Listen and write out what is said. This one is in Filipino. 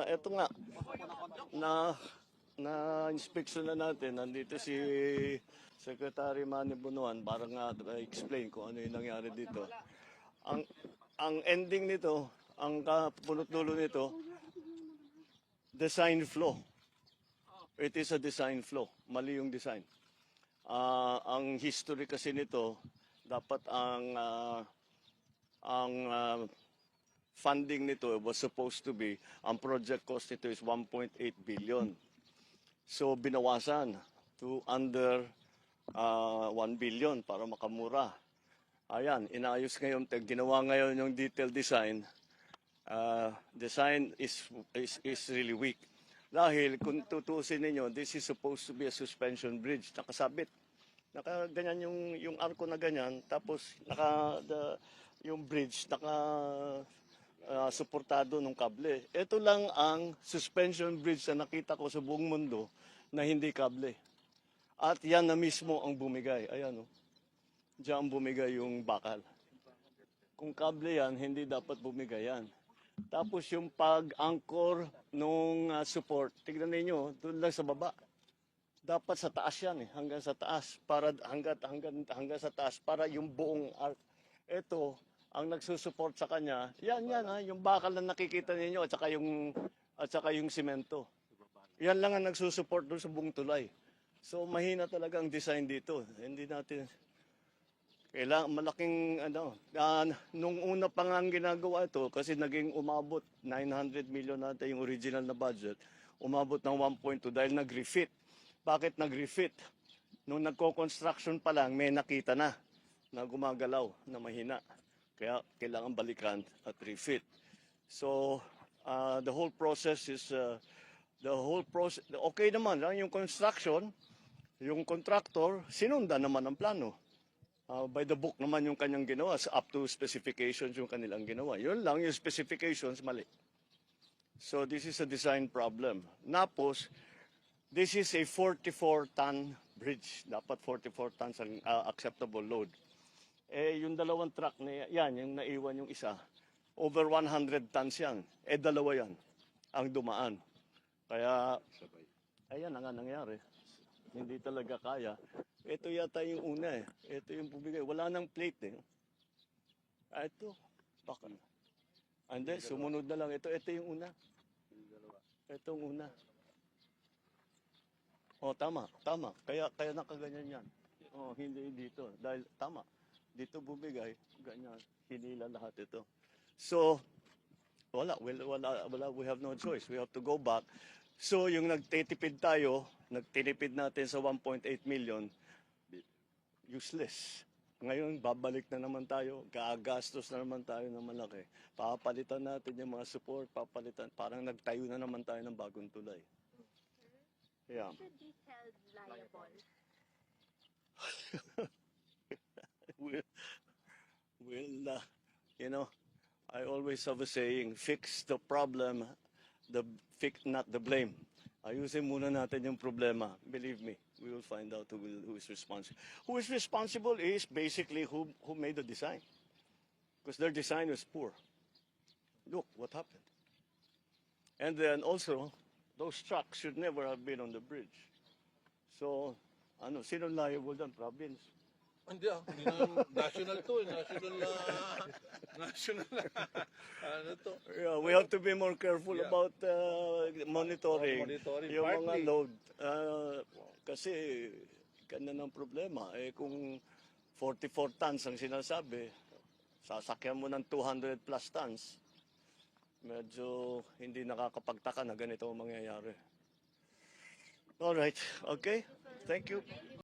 eto nga, na na-inspection na natin. Nandito si Secretary Manny Bunuan para nga explain kung ano yung nangyari dito. Ang ang ending nito, ang kapunot dulo nito, design flaw. It is a design flaw. Mali yung design. Ang history kasi nito, dapat ang funding nito was supposed to be, ang project cost nito is 1.8 billion. So binawasan to under 1 billion para makamura. Ayan, inayos ngayon, ginawa ngayon yung detailed design. Design is really weak. Dahil kung tutusin ninyo, this is supposed to be a suspension bridge. Nakasabit. Nakaganyan yung arko na ganyan. Tapos yung bridge suportado ng kable. Ito lang ang suspension bridge na nakita ko sa buong mundo na hindi kable. At yan na mismo ang bumigay. Ayan o. Diyan bumigay yung bakal. Kung kable yan, hindi dapat bumigay yan. Tapos yung pag-anchor nung support, tignan niyo doon lang sa baba. Dapat sa taas yan hanggang sa taas para hanggang sa taas para yung buong arc. Ito ang nagsusupport sa kanya. Yan yung bakal na nakikita niyo at saka yung semento. Yan lang ang nagsusupport doon sa buong tulay. So mahina talaga ang design dito. Hindi natin kailangan malaking nung una pa nga ang ginagawa ito kasi naging umabot 900 million natin yung original na budget, umabot ng 1.2 dahil nag-refit. Bakit nag-refit? Nung nagko-construction pa lang may nakita na gumagalaw na mahina. Kaya kailangan balikan at refit. So the whole process is okay naman lang yung construction, yung contractor sinundan naman ang plano. By the book naman yung kanyang ginawa, up to specifications yung kanilang ginawa. Yun lang, yung specifications, mali. So this is a design problem. Napos, this is a 44-ton bridge. Dapat 44 tons ang acceptable load. Yung dalawang truck na yan, yung naiwan yung isa, over 100 tons yan. Dalawa yan ang dumaan. Kaya, ayan na nga nangyari. Hindi talaga kaya. Ito yata yung una Ito yung bumigay. Wala nang plate Ito. Baka. And then, sumunod na lang. Ito yung una. Ito yung una. Tama. Kaya nakaganyan yan. Hindi dito. Dahil tama. Dito bumigay. Ganyan. Hinila lahat ito. So, wala. We have no choice. We have to go back. So, yung nagtitipid tayo, nagtinipid natin sa 1.8 million, useless. Ngayon, babalik na naman tayo, gagastos na naman tayo ng malaki. Papalitan natin yung mga support, parang nagtayo na naman tayo ng bagong tulay. Yeah. Should be held liable. I always have a saying, fix the problem, not the blame. Ayusin muna natin yung problema. Believe me, we will find out who is responsible. Who is responsible is basically who made the design. Because their design was poor. Look what happened. And then also, those trucks should never have been on the bridge. So, sino liable dyan? Province. Hindi na national to, national to. Yeah, we have to be more careful about monitoring yung mga load. Kasi ganyan ang problema. Kung 44 tons ang sinasabi, sasakyan mo ng 200 plus tons, medyo hindi nakakapagtaka na ganito ang mangyayari. Alright, okay. Thank you.